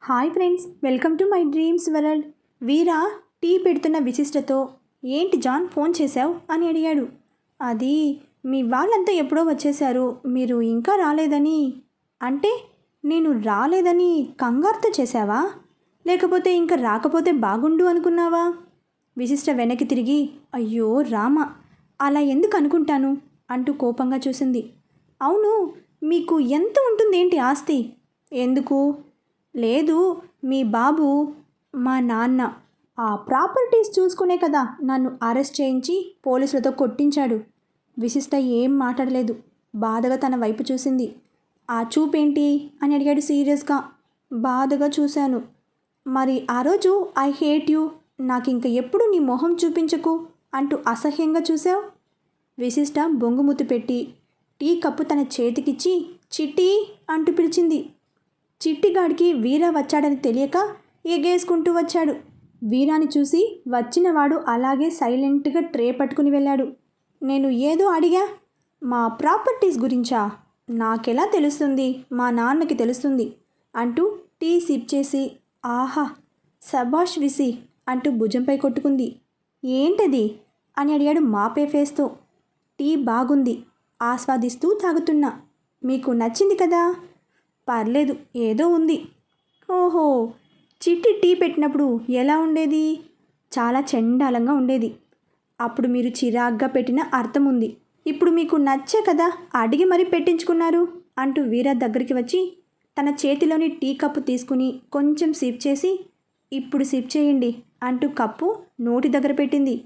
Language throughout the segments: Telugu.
Hi friends, welcome to my dreams world. Veera tea పెడుతున్న విశిష్టతో, ఏంటి జాన్ ఫోన్ చేశావు అని అడిగాడు. అది మీ వాళ్ళంతా ఎప్పుడో వచ్చేశారు, మీరు ఇంకా రాలేదని. అంటే నేను రాలేదని కంగారుతో చేశావా, లేకపోతే ఇంకా రాకపోతే బాగుండు అనుకున్నావా? విశిష్ట వెనక్కి తిరిగి, అయ్యో రామ, అలా ఎందుకు అనుకుంటాను అంటూ కోపంగా చూసింది. అవును, మీకు ఎంత ఉంటుందేంటి ఆస్తి? ఎందుకు? లేదు, మీ బాబు, మా నాన్న ఆ ప్రాపర్టీస్ చూసుకునే కదా నన్ను అరెస్ట్ చేయించి పోలీసులతో కొట్టించాడు. విశిష్ట ఏం మాట్లాడలేదు, బాధగా తన వైపు చూసింది. ఆ చూపేంటి అని అడిగాడు సీరియస్గా. బాధగా చూశాను. మరి ఆ రోజు ఐ హేట్ యూ, నాకింక ఎప్పుడు నీ మొహం చూపించకు అంటూ అసహ్యంగా చూశావు. విశిష్ట బొంగుముద్దు పెట్టి టీ కప్పు తన చేతికిచ్చి చిట్టి అంటూ పిలిచింది. చిట్టిగాడికి వీరా వచ్చాడని తెలియక ఎగేసుకుంటూ వచ్చాడు. వీరాని చూసి వచ్చినవాడు అలాగే సైలెంట్గా ట్రే పట్టుకుని వెళ్ళాడు. నేను ఏదో అడిగా, మా ప్రాపర్టీస్ గురించా? నాకెలా తెలుస్తుంది, మా నాన్నకి తెలుస్తుంది అంటూ టీ సిప్ చేసి, ఆహా సబాష్ విసి అంటూ భుజంపై కొట్టుకుంది. ఏంటది అని అడిగాడు మాపే ఫేస్తో. టీ బాగుంది, ఆస్వాదిస్తూ తాగుతున్నా. మీకు నచ్చింది కదా? పర్లేదు, ఏదో ఉంది. ఓహో, చిట్టి టీ పెట్టినప్పుడు ఎలా ఉండేది? చాలా చండాలంగా ఉండేది. అప్పుడు మీరు చిరాగ్గా పెట్టిన అర్థం ఉంది. ఇప్పుడు మీకు నచ్చే కదా అడిగి మరీ పెట్టించుకున్నారు అంటూ వీరా దగ్గరికి వచ్చి తన చేతిలోని టీ కప్పు తీసుకుని కొంచెం సిప్ చేసి, ఇప్పుడు సిప్ చేయండి అంటూ కప్పు నోటి దగ్గర పెట్టింది.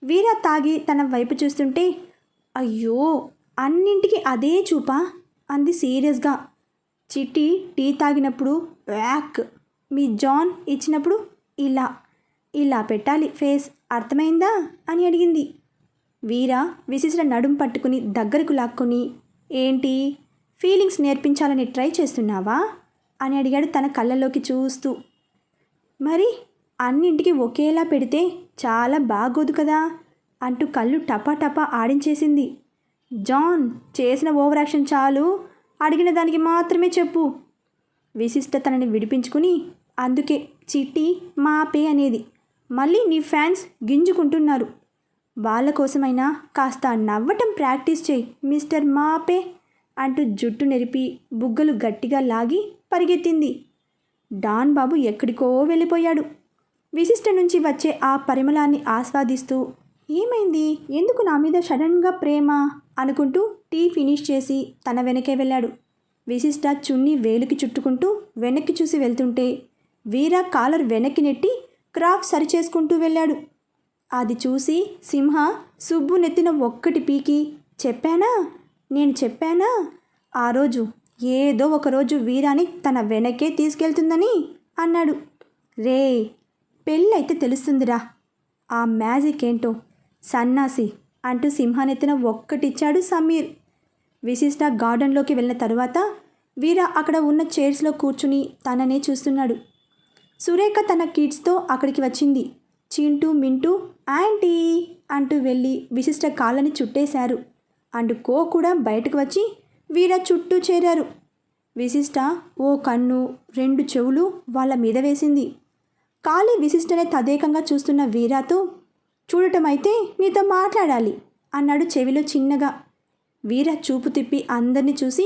వీరా తాగి తన వైపు చూస్తుంటే, అయ్యో అన్నింటికి అదే చూపా అంది సీరియస్గా. చిట్టి టీ తాగినప్పుడు వ్యాక్, మీ జాన్ ఇచ్చినప్పుడు ఇలా ఇలా పెట్టాలి ఫేస్, అర్థమైందా అని అడిగింది. వీరా విశిష్ట నడుం పట్టుకుని దగ్గరకు లాక్కొని, ఏంటి ఫీలింగ్స్ నేర్పించాలని ట్రై చేస్తున్నావా అని అడిగాడు తన కళ్ళలోకి చూస్తూ. మరి అన్నింటికి ఒకేలా పెడితే చాలా బాగోదు కదా అంటూ కళ్ళు టపా ఆడించేసింది. జాన్ చేసిన ఓవర్ యాక్షన్ చాలు, అడిగిన దానికి మాత్రమే చెప్పు. విశిష్ట తనని విడిపించుకుని, అందుకే చిట్టి మాపే అనేది. మళ్ళీ నీ ఫ్యాన్స్ గింజుకుంటున్నారు. వాళ్ళ కోసమైనా కాస్త నవ్వటం ప్రాక్టీస్ చేయి మిస్టర్ మాపే అంటూ జుట్టు నెరిపి బుగ్గలు గట్టిగా లాగి పరిగెత్తింది. డాన్ బాబు ఎక్కడికో వెళ్ళిపోయాడు. విశిష్ట నుంచి వచ్చే ఆ పరిమళాన్ని ఆస్వాదిస్తూ, ఏమైంది, ఎందుకు నా మీద సడన్గా ప్రేమ అనుకుంటూ టీ ఫినిష్ చేసి తన వెనకే వెళ్ళాడు. విశిష్ట చున్నీ వేలుకి చుట్టుకుంటూ వెనక్కి చూసి వెళ్తుంటే వీరా కాలర్ వెనక్కి నెట్టి క్రాఫ్ సరిచేసుకుంటూ వెళ్ళాడు. అది చూసి సింహ సుబ్బు నెత్తిన ఒక్కటి పీకి, చెప్పానా, నేను చెప్పానా ఆ రోజు ఏదో ఒకరోజు వీరాని తన వెనకే తీసుకెళ్తుందని అన్నాడు. రే, పెళ్ళైతే తెలుస్తుందిరా ఆ మ్యాజిక్ ఏంటో, సన్నాసి అంటూ సింహానెత్తిన ఒక్కటిచ్చాడు సమీర్. విశిష్ట గార్డెన్లోకి వెళ్ళిన తరువాత వీరా అక్కడ ఉన్న చైర్స్లో కూర్చుని తననే చూస్తున్నాడు. సురేఖ తన కిడ్స్తో అక్కడికి వచ్చింది. చింటూ మింటూ ఆంటీ అంటూ వెళ్ళి విశిష్ట కాళ్ళని చుట్టేశారు. అండ్ కో కూడా బయటకు వచ్చి వీరా చుట్టూ చేరారు. విశిష్ట ఓ కన్ను 2 చెవులు వాళ్ళ మీద వేసింది. ఖాళీ విశిష్టనే తదేకంగా చూస్తున్న వీరాతో, చూడటమైతే నీతో మాట్లాడాలి అన్నాడు చెవిలో చిన్నగా. వీరా చూపు తిప్పి అందరినీ చూసి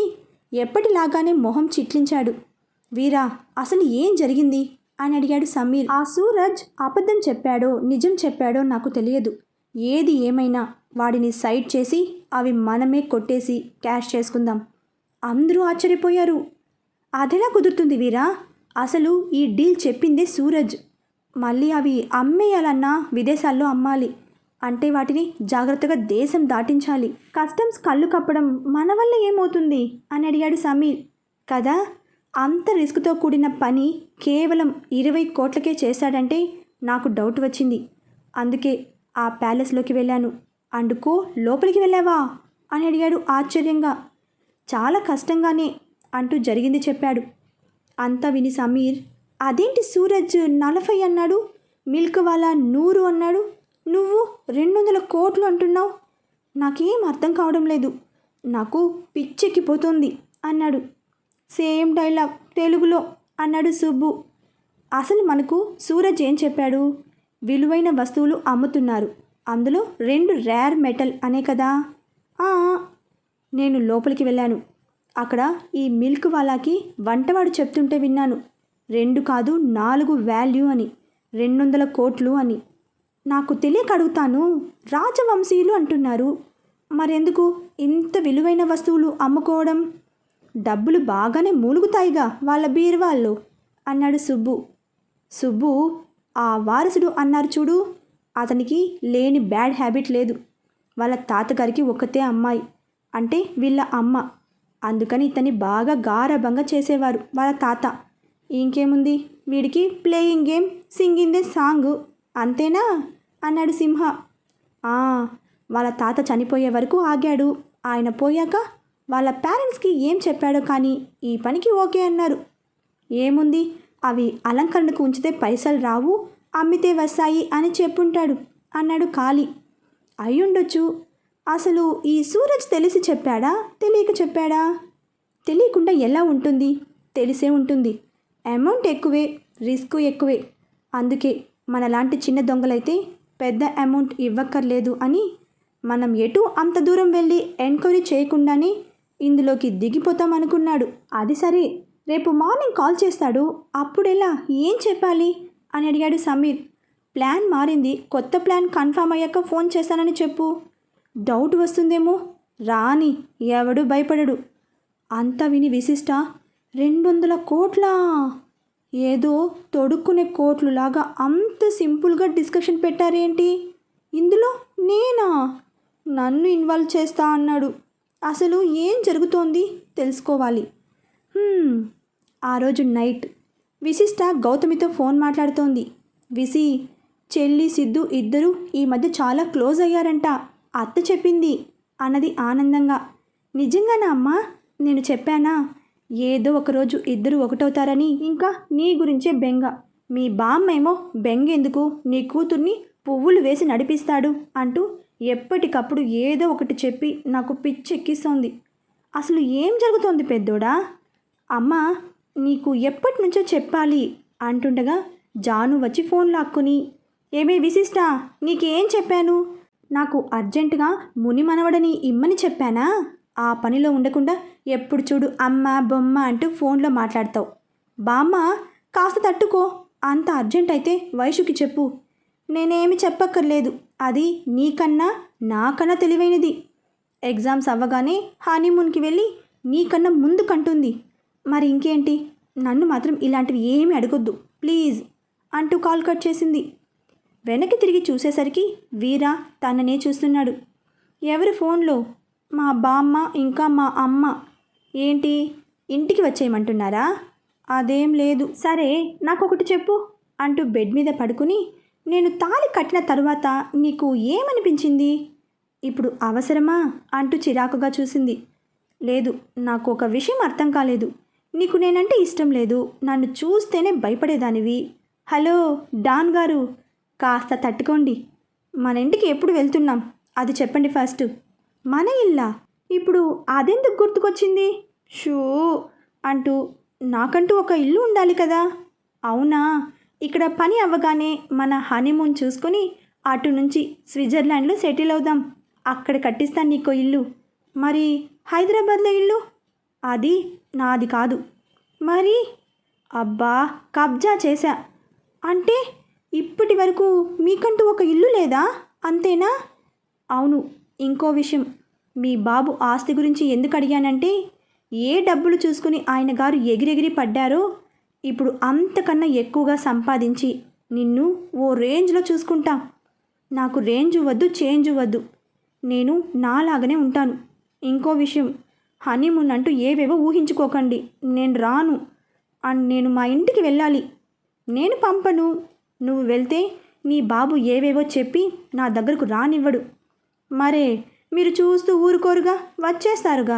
ఎప్పటిలాగానే మొహం చిట్లించాడు. వీరా, అసలు ఏం జరిగింది అని అడిగాడు సమీర్. ఆ సూరజ్ అబద్ధం చెప్పాడో నిజం చెప్పాడో నాకు తెలియదు. ఏది ఏమైనా వాడిని సైడ్ చేసి అవి మనమే కొట్టేసి క్యాష్ చేసుకుందాం. అందరూ ఆశ్చర్యపోయారు. అదెలా కుదురుతుంది వీరా? అసలు ఈ డీల్ చెప్పిందే సూరజ్. మళ్ళీ అవి అమ్మేయాలన్నా విదేశాల్లో అమ్మాలి అంటే వాటిని జాగ్రత్తగా దేశం దాటించాలి. కస్టమ్స్ కళ్ళు కప్పడం మన వల్ల ఏమవుతుంది అని అడిగాడు సమీర్. కదా, అంత రిస్క్తో కూడిన పని కేవలం 20 కోట్లకే చేశాడంటే నాకు డౌట్ వచ్చింది. అందుకే ఆ ప్యాలెస్లోకి వెళ్ళాను. అండుకో లోపలికి వెళ్ళావా అని అడిగాడు ఆశ్చర్యంగా. చాలా కష్టంగానే అంటూ జరిగింది చెప్పాడు. అంతా విని సమీర్, అదేంటి సూరజ్ 40 అన్నాడు, మిల్క్ వాళ్ళ 100 అన్నాడు, నువ్వు 200 కోట్లు అంటున్నావు, నాకేం అర్థం కావడం లేదు, నాకు పిచ్చెక్కిపోతుంది అన్నాడు. సేమ్ డైలాగ్ తెలుగులో అన్నాడు సుబ్బు. అసలు మనకు సూరజ్ ఏం చెప్పాడు? విలువైన వస్తువులు అమ్ముతున్నారు, అందులో 2 రేర్ మెటల్ అనే కదా. ఆ, నేను లోపలికి వెళ్ళాను. అక్కడ ఈ మిల్క్ వాలాకి వంటవాడు చెప్తుంటే విన్నాను. 2 కాదు 4 వాల్యూ అని, 200 కోట్లు అని. నాకు తెలియక అడుగుతాను, రాజవంశీయులు అంటున్నారు, మరెందుకు ఇంత విలువైన వస్తువులు అమ్ముకోవడం? డబ్బులు బాగానే మూలుగుతాయిగా వాళ్ళ బీరువాళ్ళు అన్నాడు సుబ్బు. సుబ్బు, ఆ వారసుడు అన్నారు చూడు, అతనికి లేని బ్యాడ్ హ్యాబిట్ లేదు. వాళ్ళ తాతగారికి ఒక్కతే అమ్మాయి, అంటే వీళ్ళ అమ్మ. అందుకని ఇతన్ని బాగా గారాబంగా చేసేవారు వాళ్ళ తాత. ఇంకేముంది, వీడికి playing game, singing they song, అంతేనా అన్నాడు సింహ. వాళ్ళ తాత చనిపోయే వరకు ఆగాడు. ఆయన పోయాక వాళ్ళ పేరెంట్స్కి ఏం చెప్పాడో కానీ ఈ పనికి ఓకే అన్నారు. ఏముంది, అవి అలంకరణకు ఉంచితే పైసలు రావు, అమ్మితే వస్తాయి అని చెప్పుంటాడు అన్నాడు కాళీ. అయ్యుండొచ్చు. అసలు ఈ సూరజ్ తెలిసి చెప్పాడా, తెలియక చెప్పాడా? తెలియకుండా ఎలా ఉంటుంది, తెలిసే ఉంటుంది. అమౌంట్ ఎక్కువే, రిస్క్ ఎక్కువే. అందుకే మనలాంటి చిన్న దొంగలైతే పెద్ద అమౌంట్ ఇవ్వక్కర్లేదు అని మనం ఎటు అంత దూరం వెళ్ళి ఎంక్వైరీ చేయకుండానే ఇందులోకి దిగిపోతాం అనుకున్నాడు. అది సరే, రేపు మార్నింగ్ కాల్ చేస్తాడు, అప్పుడెలా, ఏం చెప్పాలి అని అడిగాడు సమీర్. ప్లాన్ మారింది, కొత్త ప్లాన్ కన్ఫామ్ అయ్యాక ఫోన్ చేస్తానని చెప్పు. డౌట్ వస్తుందేమో, రాని, ఎవడు భయపడడు. అంతా విని విశిష్ట, 200 కోట్లా? ఏదో తొడుక్కునే కోట్లులాగా అంత సింపుల్గా డిస్కషన్ పెట్టారేంటి? ఇందులో నేనా? నన్ను ఇన్వాల్వ్ చేస్తా అన్నాడు. అసలు ఏం జరుగుతోంది తెలుసుకోవాలి. ఆ రోజు నైట్ విశిష్ట గౌతమితో ఫోన్ మాట్లాడుతోంది. విసి, చెల్లి సిద్ధు ఇద్దరు ఈ మధ్య చాలా క్లోజ్ అయ్యారంట, అత్త చెప్పింది అన్నది ఆనందంగా. నిజంగానా అమ్మా? నేను చెప్పానా? ఏదో ఒకరోజు ఇద్దరు ఒకటవుతారని. ఇంకా నీ గురించే బెంగ. మీ బామ్మేమో బెంగెందుకు, నీ కూతుర్ని పువ్వులు వేసి నడిపిస్తాడు అంటూ ఎప్పటికప్పుడు ఏదో ఒకటి చెప్పి నాకు పిచ్చెక్కిస్తోంది. అసలు ఏం జరుగుతోంది పెద్దోడా? అమ్మా, నీకు ఎప్పటి నుంచో చెప్పాలి అంటుండగా జాను వచ్చి ఫోన్ లాక్కుని, ఏమే విశిష్ట, నీకేం చెప్పాను? నాకు అర్జెంటుగా ముని మనవడని ఇమ్మని చెప్పానా? ఆ పనిలో ఉండకుండా ఎప్పుడు చూడు అమ్మ బొమ్మ అంటూ ఫోన్లో మాట్లాడతావు. బామ్మ, కాస్త తట్టుకో. అంత అర్జెంట్ అయితే వైషుకి చెప్పు. నేనేమి చెప్పక్కర్లేదు, అది నీకన్నా నాకన్నా తెలివైనది. ఎగ్జామ్స్ అవ్వగానే హనీమూన్కి వెళ్ళి నీకన్నా ముందు కంటుంది. మరి ఇంకేంటి, నన్ను మాత్రం ఇలాంటివి ఏమీ అడగొద్దు ప్లీజ్ అంటూ కాల్ కట్ చేసింది. వెనక్కి తిరిగి చూసేసరికి వీరా తననే చూస్తున్నాడు. ఎవరి ఫోన్లో? మా బామ్మ, ఇంకా మా అమ్మ. ఏంటి, ఇంటికి వచ్చేయమంటున్నారా? అదేం లేదు. సరే, నాకొకటి చెప్పు అంటూ బెడ్ మీద పడుకుని, నేను తాళి కట్టిన తరువాత నీకు ఏమనిపించింది? ఇప్పుడు అవసరమా అంటూ చిరాకుగా చూసింది. లేదు, నాకు ఒక విషయం అర్థం కాలేదు. నీకు నేనంటే ఇష్టం లేదు, నన్ను చూస్తేనే భయపడేదానివి. హలో డాన్ గారు, కాస్త తట్టుకోండి. మన ఇంటికి ఎప్పుడు వెళ్తున్నాం అది చెప్పండి ఫస్ట్. మన ఇల్లా? ఇప్పుడు అదెందుకు గుర్తుకొచ్చింది? షూ అంటూ, నాకంటూ ఒక ఇల్లు ఉండాలి కదా. అవునా, ఇక్కడ పని అవ్వగానే మన హనీమూన్ చూసుకొని అటు నుంచి స్విట్జర్లాండ్లో సెటిల్ అవుదాం. అక్కడ కట్టిస్తాను నీకో ఇల్లు. మరి హైదరాబాద్లో ఇల్లు? అది నాది కాదు. మరి? అబ్బా, కబ్జా చేశా. అంటే ఇప్పటి వరకు మీకంటూ ఒక ఇల్లు లేదా, అంతేనా? అవును. ఇంకో విషయం, మీ బాబు ఆస్తి గురించి ఎందుకు అడిగానంటే, ఏ డబ్బులు చూసుకుని ఆయన గారు ఎగిరెగిరి పడ్డారో, ఇప్పుడు అంతకన్నా ఎక్కువగా సంపాదించి నిన్ను ఓ రేంజ్లో చూసుకుంటా. నాకు రేంజు వద్దు, చేంజు వద్దు. నేను నాలాగనే ఉంటాను. ఇంకో విషయం, హనీమూన్ అంటూ ఏవేవో ఊహించుకోకండి. నేను రాను. అండ్ నేను మా ఇంటికి వెళ్ళాలి. నేను పంపను. నువ్వు వెళ్తే నీ బాబు ఏవేవో చెప్పి నా దగ్గరకు రానివ్వడు. మరే, మీరు చూస్తూ ఊరుకోరుగా, వచ్చేస్తారుగా.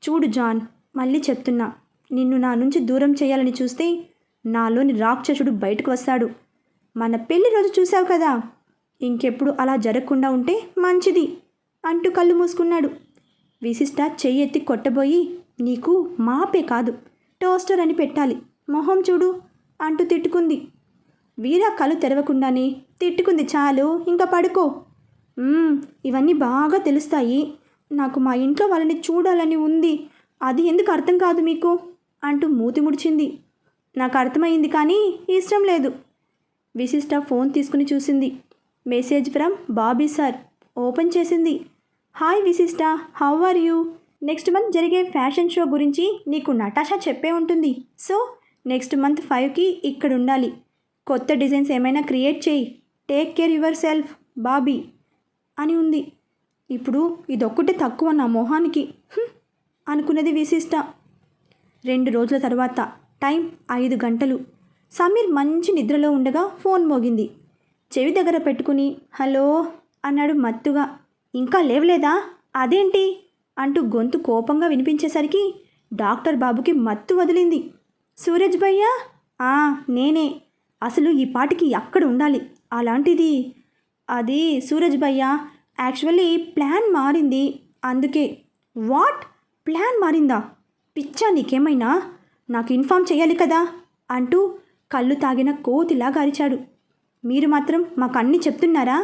చూడు జాన్, మళ్ళీ చెప్తున్నా, నిన్ను నా నుంచి దూరం చేయాలని చూస్తే నాలోని రాక్షసుడు బయటకు వస్తాడు. మన పెళ్లి రోజు చూసావు కదా, ఇంకెప్పుడు అలా జరగకుండా ఉంటే మంచిది అంటూ కళ్ళు మూసుకున్నాడు. విశిష్ట చెయ్యెత్తి కొట్టబోయి, నీకు మాపే కాదు టోస్టర్ అని పెట్టాలి, మొహం చూడు అంటూ తిట్టుకుంది. వీరా కళ్ళు తెరవకుండానే తిట్టుకుంది చాలు ఇంకా పడుకో. ఇవన్నీ బాగా తెలుస్తాయి. నాకు మా ఇంట్లో వాళ్ళని చూడాలని ఉంది. అది ఎందుకు అర్థం కాదు మీకు అంటూ మూతి ముడిచింది. నాకు అర్థమైంది కానీ ఇష్టం లేదు. విశిష్ట ఫోన్ తీసుకుని చూసింది. Message from Bobby sir. Open చేసింది. Hi Vishishta, how are you? Next month జరిగే ఫ్యాషన్ షో గురించి నీకు నటాషా చెప్పే ఉంటుంది. సో నెక్స్ట్ మంత్ 5కి ఇక్కడ ఉండాలి. కొత్త డిజైన్స్ ఏమైనా క్రియేట్ చేయి. Take care your self Bobby అని ఉంది. ఇప్పుడు ఇదొక్కటే తక్కువ నా మొహానికి అనుకున్నది విశిష్ట. 2 రోజుల తర్వాత టైం 5 గంటలు. సమీర్ మంచి నిద్రలో ఉండగా ఫోన్ మోగింది. చెవి దగ్గర పెట్టుకుని హలో అన్నాడు మత్తుగా. ఇంకా లేవలేదా? అదేంటి అంటూ గొంతు కోపంగా వినిపించేసరికి డాక్టర్ బాబుకి మత్తు వదిలింది. సూరజ్ భయ్యా? నేనే. అసలు ఈ పాటికి అక్కడ ఉండాలి. అలాంటిది అది సూరజ్ భయ్యా, యాక్చువల్లీ ప్లాన్ మారింది అందుకే. వాట్? ప్లాన్ మారిందా? పిచ్చా నీకేమైనా? నాకు ఇన్ఫామ్ చేయాలి కదా అంటూ కళ్ళు తాగిన కోతిలాగా అరిచాడు. మీరు మాత్రం మాకు అన్నీ చెప్తున్నారా?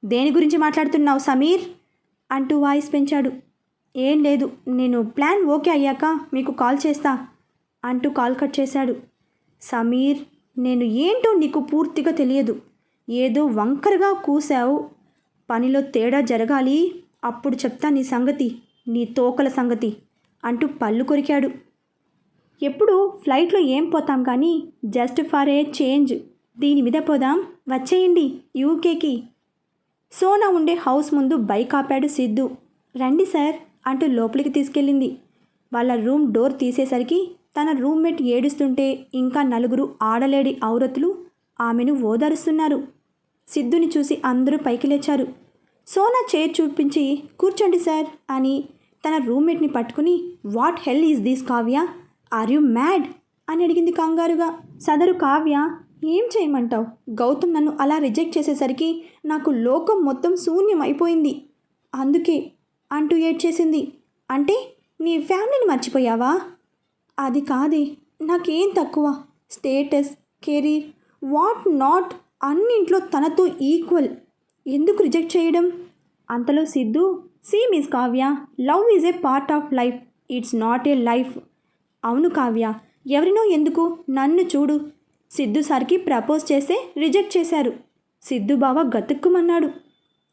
దేని గురించి మాట్లాడుతున్నావు సమీర్ అంటూ వాయిస్ పెంచాడు. ఏం లేదు, నేను ప్లాన్ ఓకే అయ్యాక మీకు కాల్ చేస్తా అంటూ కాల్ కట్ చేశాడు. సమీర్, నేను ఏంటో నీకు పూర్తిగా తెలియదు. ఏదో వంకరగా కూసావు. పనిలో తేడా జరగాలి, అప్పుడు చెప్తా నీ సంగతి, నీ తోకల సంగతి అంటూ పళ్ళు కొరికాడు. ఎప్పుడు ఫ్లైట్లో ఏం పోతాం కానీ జస్ట్ ఫర్ ఏ చేంజ్ దీని మీద పోదాం, వచ్చేయండి యూకేకి. సోనా ఉండే హౌస్ ముందు బైక్ ఆపాడు సిద్ధు. రండి సార్ అంటూ లోపలికి తీసుకెళ్ళింది. వాళ్ళ రూమ్ డోర్ తీసేసరికి తన రూమ్మేట్ ఏడుస్తుంటే ఇంకా 4 ఆడలేడి ఔరతులు ఆమెను ఓదారుస్తున్నారు. సిద్ధుని చూసి అందరూ పైకి లేచారు. సోనా చైర్ చూపించి కూర్చోండి సార్ అని తన రూమ్మేట్ని పట్టుకుని what hell is this Kavya, are you mad అని అడిగింది కంగారుగా. సదరు కావ్య, ఏం చేయమంటావు? గౌతమ్ నన్ను అలా రిజెక్ట్ చేసేసరికి నాకు లోకం మొత్తం శూన్యం అయిపోయింది, అందుకే అంటూ ఏడ్చేసింది. అంటే నీ ఫ్యామిలీని మర్చిపోయావా? అది కాదే, నాకేం తక్కువ? స్టేటస్, కెరీర్, వాట్ నాట్ అన్నింట్లో తనతో ఈక్వల్. ఎందుకు రిజెక్ట్ చేయడం? అంతలో Siddhu, see miss Kavya, love is a part of life, it's not a life. అవును కావ్య, ఎవరినో ఎందుకు, నన్ను చూడు. సిద్ధు సార్కి ప్రపోజ్ చేస్తే రిజెక్ట్ చేశారు. సిద్ధు బావ గతుక్కుమన్నాడు.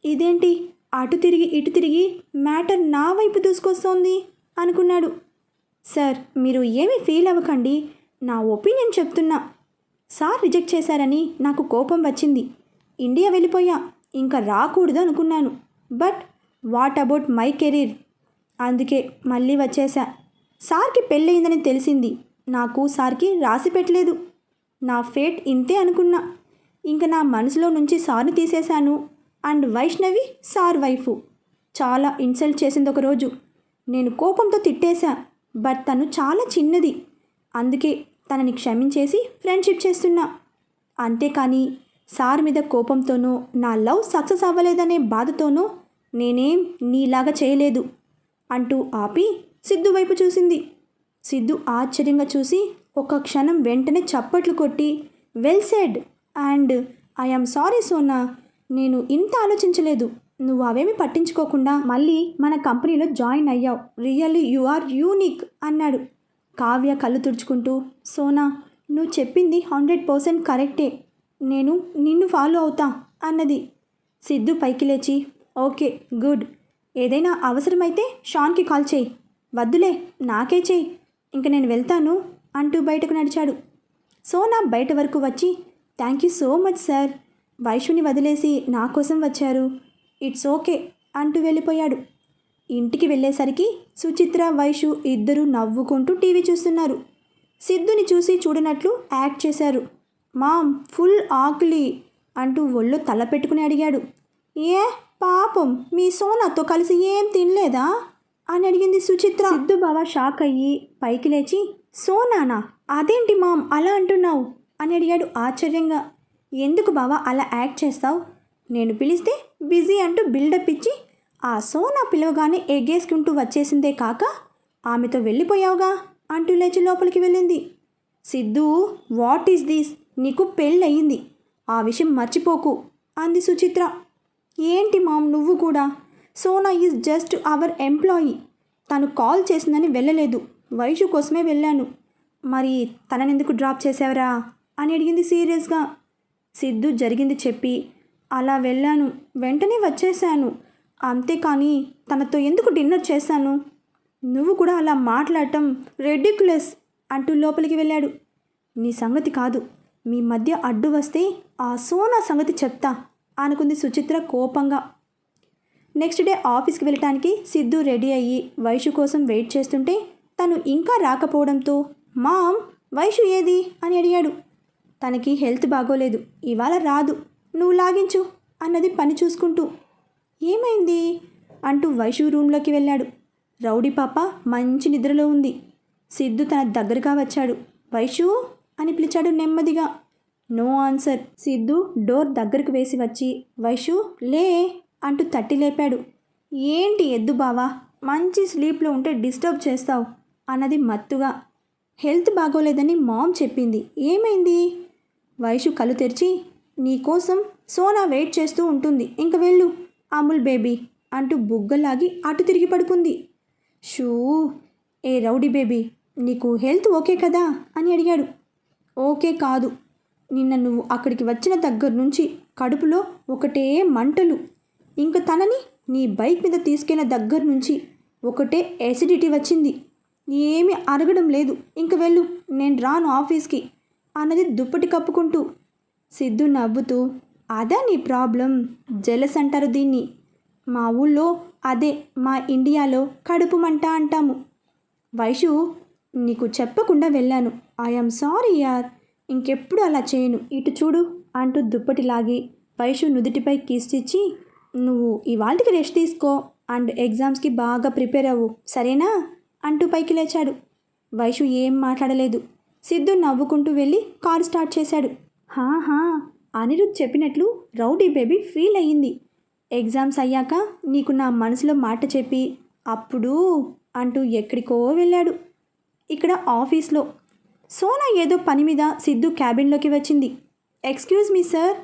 ఇదేంటి అటు తిరిగి ఇటు తిరిగి మ్యాటర్ నా వైపు దూసుకొస్తోంది అనుకున్నాడు. సార్, మీరు ఏమీ ఫీల్ అవ్వకండి, నా ఒపీనియన్ చెప్తున్నా. సార్ రిజెక్ట్ చేశారని నాకు కోపం వచ్చింది. ఇండియా వెళ్ళిపోయా, ఇంకా రాకూడదు అనుకున్నాను. But what about my career? అందుకే మళ్ళీ వచ్చేసా. సార్కి పెళ్ళయిందని తెలిసింది. నాకు సార్కి రాసి పెట్టలేదు. నా ఫేట్ ఇంతే అనుకున్నా. ఇంకా నా మనసులో నుంచి సార్ని తీసేశాను. అండ్ వైష్ణవి సార్ వైఫు చాలా ఇన్సల్ట్ చేసింది ఒకరోజు. నేను కోపంతో తిట్టేశా. బట్ తను చాలా చిన్నది, అందుకే తనని క్షమించేసి ఫ్రెండ్షిప్ చేస్తున్నా. అంతేకాని సార్ మీద కోపంతోనో నా లవ్ సక్సెస్ అవ్వలేదనే బాధతోనో నేనేం నీలాగా చేయలేదు అంటూ ఆపి సిద్ధు వైపు చూసింది. సిద్ధు ఆశ్చర్యంగా చూసి ఒక క్షణం వెంటనే చప్పట్లు కొట్టి well said and I'm sorry Sona, నేను ఇంత ఆలోచించలేదు. నువ్వు అవేమి పట్టించుకోకుండా మళ్ళీ మన కంపెనీలో జాయిన్ అయ్యావు. రియల్లీ యు ఆర్ యూనిక్ అన్నాడు. కావ్య కళ్ళు తుడుచుకుంటూ, సోనా, నువ్వు చెప్పింది 100% కరెక్టే, నేను నిన్ను ఫాలో అవుతా అన్నది. సిద్ధు పైకి లేచి, ఓకే గుడ్, ఏదైనా అవసరమైతే షాన్కి కాల్ చేయి. వద్దులే, నాకే చేయి, ఇంక నేను వెళ్తాను అంటూ బయటకు నడిచాడు. సోనా బయట వరకు వచ్చి, thank you so much sir, వైషుని వదిలేసి నా కోసం వచ్చారు, ఇట్స్ ఓకే అంటూ వెళ్ళిపోయాడు. ఇంటికి వెళ్ళేసరికి సుచిత్ర, వైషు ఇద్దరూ నవ్వుకుంటూ టీవీ చూస్తున్నారు. సిద్ధుని చూసి చూడనట్లు యాక్ట్ చేశారు. మామ్, ఫుల్ ఆకలి అంటూ ఒళ్ళు తల పెట్టుకుని అడిగాడు. ఏ పాపం, మీ సోనాతో కలిసి ఏం తినలేదా అని అడిగింది సుచిత్ర. సిద్ధు బావ షాక్ అయ్యి పైకి లేచి, సోనానా, అదేంటి మామ్ అలా అంటున్నావు అని అడిగాడు ఆశ్చర్యంగా. ఎందుకు బావ అలా యాక్ట్ చేస్తావు? నేను పిలిస్తే బిజీ అంటూ బిల్డప్ ఇచ్చి ఆ సోనా పిలవగానే ఎగ్గేసుకుంటూ వచ్చేసిందే కాక ఆమెతో వెళ్ళిపోయావుగా అంటూ లేచి లోపలికి వెళ్ళింది. Siddhu, what is this? నీకు పెళ్ళయింది, ఆ విషయం మర్చిపోకు అంది సుచిత్ర. ఏంటి మామ్ నువ్వు కూడా? Sona is just hour employee. తను కాల్ చేసిందని వెళ్ళలేదు, వైషు కోసమే వెళ్ళాను. మరి తననెందుకు డ్రాప్ చేసావురా అని అడిగింది సీరియస్గా. సిద్ధు జరిగింది చెప్పి, అలా వెళ్ళాను, వెంటనే వచ్చేసాను, అంతేకాని తనతో ఎందుకు డిన్నర్ చేశాను? నువ్వు కూడా అలా మాట్లాడటం రెడిక్యులస్ అంటూ లోపలికి వెళ్ళాడు. నీ సంగతి కాదు, మీ మధ్య అడ్డు వస్తే ఆ సోనా సంగతి చెప్తా అనుకుంది సుచిత్ర కోపంగా. నెక్స్ట్ డే ఆఫీస్కి వెళ్ళటానికి సిద్ధు రెడీ అయ్యి వైషు కోసం వెయిట్ చేస్తుంటే తను ఇంకా రాకపోవడంతో, మామ్ వైషు ఏది అని అడిగాడు. తనకి హెల్త్ బాగోలేదు, ఇవాళ రాదు, నువ్వు లాగించు అన్నది పని చూసుకుంటూ. ఏమైంది అంటూ వైషు రూమ్లోకి వెళ్ళాడు. రౌడీ పాప మంచి నిద్రలో ఉంది. సిద్ధు తన దగ్గరగా వచ్చాడు. వైషు అని పిలిచాడు నెమ్మదిగా. No answer. సిద్ధు డోర్ దగ్గరకు వేసి వచ్చి, వైషు లే అంటూ తట్టి లేపాడు. ఏంటి ఎద్దు బావా, మంచి స్లీప్లో ఉంటే డిస్టర్బ్ చేస్తావు అన్నది మత్తుగా. హెల్త్ బాగోలేదని మామ్ చెప్పింది, ఏమైంది? వైషు కళ్ళు తెరిచి, నీకోసం సోనా వెయిట్ చేస్తూ ఉంటుంది, ఇంక వెళ్ళు అముల్ బేబీ అంటూ బుగ్గలాగి అటు తిరిగి పడుకుంది. షూ, ఏ రౌడీ బేబీ, నీకు హెల్త్ ఓకే కదా అని అడిగాడు. ఓకే కాదు, నిన్న నువ్వు అక్కడికి వచ్చిన దగ్గర నుంచి కడుపులో ఒకటే మంటలు, ఇంక తనని నీ బైక్ మీద తీసుకెళ్ళిన దగ్గర నుంచి ఒకటే ఎసిడిటీ వచ్చింది, ఏమీ అరగడం లేదు, ఇంక వెళ్ళు, నేను రాను ఆఫీస్కి అన్నది దుప్పటి కప్పుకుంటూ. సిద్ధు నవ్వుతూ, అదా నీ ప్రాబ్లం, జెలస్ అంటారు దీన్ని, మా ఊళ్ళో అదే, మా ఇండియాలో కడుపు మంట అంటాము. వైషు, నీకు చెప్పకుండా వెళ్ళాను, ఐఎమ్ సారీ యార్, ఇంకెప్పుడు అలా చేయను, ఇటు చూడు అంటూ దుప్పటి లాగి వైషు నుదుటిపై కిస్ ఇచ్చి, నువ్వు ఇవాళకి రెస్ట్ తీసుకో అండ్ ఎగ్జామ్స్కి బాగా ప్రిపేర్ అవ్వు, సరేనా అంటూ పైకి లేచాడు. వైషు ఏం మాట్లాడలేదు. సిద్ధు నవ్వుకుంటూ వెళ్ళి కారు స్టార్ట్ చేశాడు. హాహా, అనిరుద్ చెప్పినట్లు రౌడీ బేబీ ఫీల్ అయ్యింది. ఎగ్జామ్స్ అయ్యాక నీకు నా మనసులో మాట చెప్పి అప్పుడు అంటూ ఎక్కడికో వెళ్ళాడు. ఇక్కడ ఆఫీస్లో సోనా ఏదో పని మీద సిద్ధు క్యాబిన్లోకి వచ్చింది. Excuse me sir.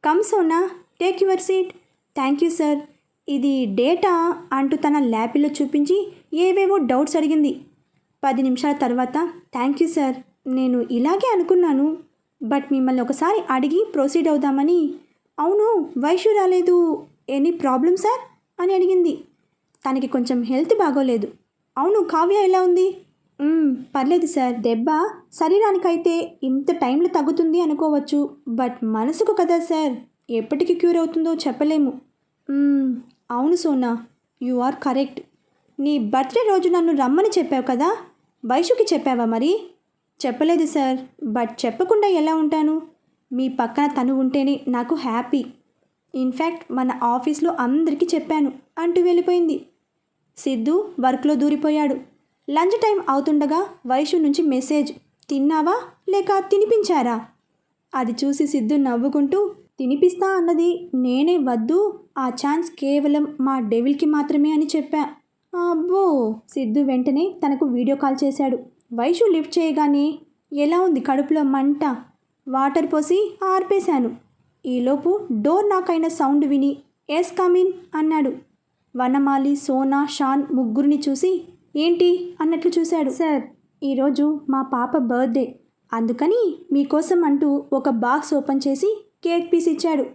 Come Sona, take your seat. Thank you sir. ఇది డేటా అంటూ తన ల్యాపిలో చూపించి ఏవేవో డౌట్స్ అడిగింది. 10 నిమిషాల తర్వాత, థ్యాంక్ యూ సార్, నేను ఇలాగే అనుకున్నాను, బట్ మిమ్మల్ని ఒకసారి అడిగి ప్రొసీడ్ అవుదామని. అవును, వైషు రాలేదు, ఎనీ ప్రాబ్లం సార్ అని అడిగింది. తనకి కొంచెం హెల్త్ బాగోలేదు. అవును, కావ్య ఎలా ఉంది? పర్లేదు సార్, దెబ్బ శరీరానికైతే ఇంత టైంలో తగ్గుతుంది అనుకోవచ్చు, బట్ మనసుకు కదా సార్, ఎప్పటికి క్యూర్ అవుతుందో చెప్పలేము. అవును సోనా, యు ఆర్ కరెక్ట్. నీ బర్త్డే రోజు నన్ను రమ్మని చెప్పావు కదా, వైషుకి చెప్పావా మరి? చెప్పలేదు సార్, బట్ చెప్పకుండా ఎలా ఉంటాను? మీ పక్కన తను ఉంటేనే నాకు హ్యాపీ. ఇన్ఫ్యాక్ట్ మన ఆఫీస్లో అందరికీ చెప్పాను అంటూ వెళ్ళిపోయింది. సిద్ధు వర్క్లో దూరిపోయాడు. లంచ్ టైం అవుతుండగా వైషు నుంచి మెసేజ్, తిన్నావా లేక తినిపించారా? అది చూసి సిద్ధు నవ్వుకుంటూ, తినిపిస్తా అన్నది నేనే, వద్దు, ఆ ఛాన్స్ కేవలం మా డెవిల్కి మాత్రమే అని చెప్పా. అబ్బో. సిద్ధు వెంటనే తనకు వీడియో కాల్ చేశాడు. వైషు లిఫ్ట్ చేయగానే, ఎలా ఉంది కడుపులో మంట, వాటర్ పోసి ఆర్పేశాను. ఈలోపు డోర్ నాకైన సౌండ్ విని ఎస్ కమిన్ అన్నాడు. వనమాలి, సోనా, షాన్ ముగ్గురిని చూసి ఏంటి అన్నట్లు చూశాడు. సార్, ఈరోజు మా పాప బర్త్డే, అందుకని మీకోసం అంటూ ఒక బాక్స్ ఓపెన్ చేసి కేక్ పీస్ ఇచ్చాడు.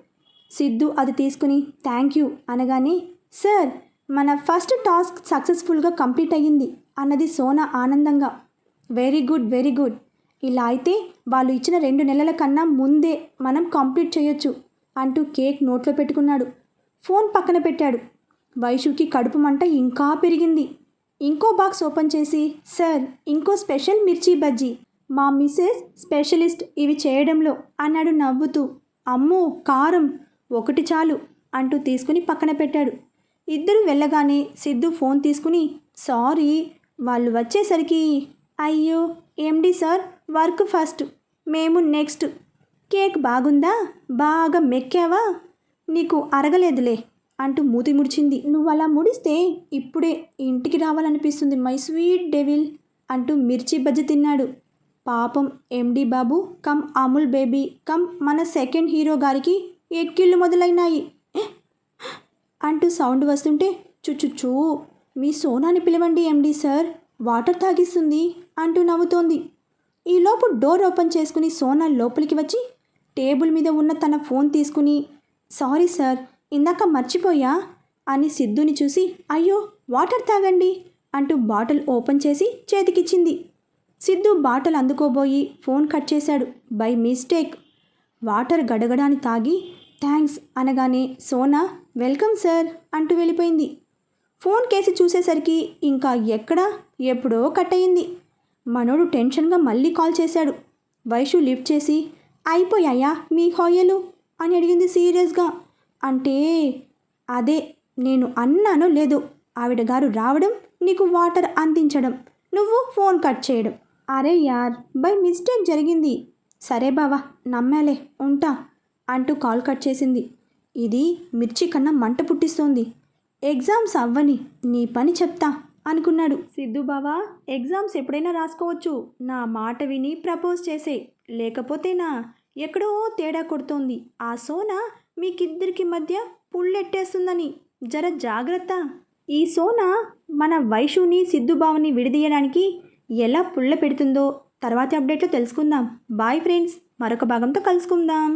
సిద్ధు అది తీసుకుని థ్యాంక్ యూ అనగానే, సార్, మన ఫస్ట్ టాస్క్ సక్సెస్ఫుల్గా కంప్లీట్ అయ్యింది అన్నది సోనా ఆనందంగా. Very good, very good. ఇలా అయితే వాళ్ళు ఇచ్చిన 2 నెలల కన్నా ముందే మనం కంప్లీట్ చేయొచ్చు అంటూ కేక్ నోట్లో పెట్టుకున్నాడు. ఫోన్ పక్కన పెట్టాడు. వైషుకి కడుపు మంట ఇంకా పెరిగింది. ఇంకో బాక్స్ ఓపెన్ చేసి, సార్, ఇంకో స్పెషల్ మిర్చి బజ్జీ, మా మిస్సెస్ స్పెషలిస్ట్ ఇవి చేయడంలో అన్నాడు నవ్వుతూ. అమ్మో, కారం, ఒకటి చాలు అంటూ తీసుకుని పక్కన పెట్టాడు. ఇద్దరు వెళ్ళగానే సిద్ధు ఫోన్ తీసుకుని, సారీ, వాళ్ళు వచ్చేసరికి. అయ్యో ఎండి సార్, వర్క్ ఫస్ట్, మేము నెక్స్ట్. కేక్ బాగుందా, బాగా మెక్కావా, నీకు అరగలేదులే అంటూ మూతి ముడిచింది. నువ్వు అలా ముడిస్తే ఇప్పుడే ఇంటికి రావాలనిపిస్తుంది మై స్వీట్ డెవిల్ అంటూ మిర్చి బజ్జి తిన్నాడు. పాపం ఎండి బాబు కమ్ అమూల్ బేబీ కమ్ మన సెకండ్ హీరో గారికి ఎక్కిళ్ళు మొదలైనాయి అంటూ సౌండ్ వస్తుంటే చుచుచూ మీ సోనాని పిలవండి ఎండి సార్, వాటర్ తాగిస్తుంది అంటూ నవ్వుతోంది. ఈలోపు డోర్ ఓపెన్ చేసుకుని సోనా లోపలికి వచ్చి టేబుల్ మీద ఉన్న తన ఫోన్ తీసుకుని సారీ సార్ ఇందాక మర్చిపోయా అని సిద్ధుని చూసి అయ్యో వాటర్ తాగండి అంటూ బాటిల్ ఓపెన్ చేసి చేతికిచ్చింది. సిద్ధు బాటిల్ అందుకోబోయి ఫోన్ కట్ చేశాడు బై మిస్టేక్. వాటర్ గడగడాని తాగి థ్యాంక్స్ అనగానే సోనా వెల్కమ్ సార్ అంటూ వెళ్ళిపోయింది. ఫోన్ కేసి చూసేసరికి ఇంకా ఎప్పుడో కట్ అయింది. మనోడు టెన్షన్గా మళ్ళీ కాల్ చేశాడు. వైషు లిఫ్ట్ చేసి అయిపోయాయా మీ హొయ్యలు అని అడిగింది సీరియస్గా. అంటే అదే నేను అన్నానో లేదో, ఆవిడ గారు రావడం, నీకు వాటర్ అందించడం, నువ్వు ఫోన్ కట్ చేయడం. అరే యార్ బై మిస్టేక్ జరిగింది. సరే బావా నమ్మాలే ఉంటా అంటూ కాల్ కట్ చేసింది. ఇది మిర్చి కన్నా మంట పుట్టిస్తోంది. ఎగ్జామ్స్ అవ్వని నీ పని చెప్తా అనుకున్నాడు. సిద్ధు బావా ఎగ్జామ్స్ ఎప్పుడైనా రాసుకోవచ్చు, నా మాట విని ప్రపోజ్ చేసే, లేకపోతేనా ఎక్కడో తేడా కొడుతోంది. ఆ సోనా మీకిద్దరికి మధ్య పుల్లెట్టేస్తుందని జర జాగ్రత్త. ఈ సోనా మన వైషుని సిద్ధుబావుని విడదీయడానికి ఎలా పుల్ల పెడుతుందో తర్వాతి అప్డేట్లో తెలుసుకుందాం. బాయ్ ఫ్రెండ్స్, మరొక భాగంతో కలుసుకుందాం.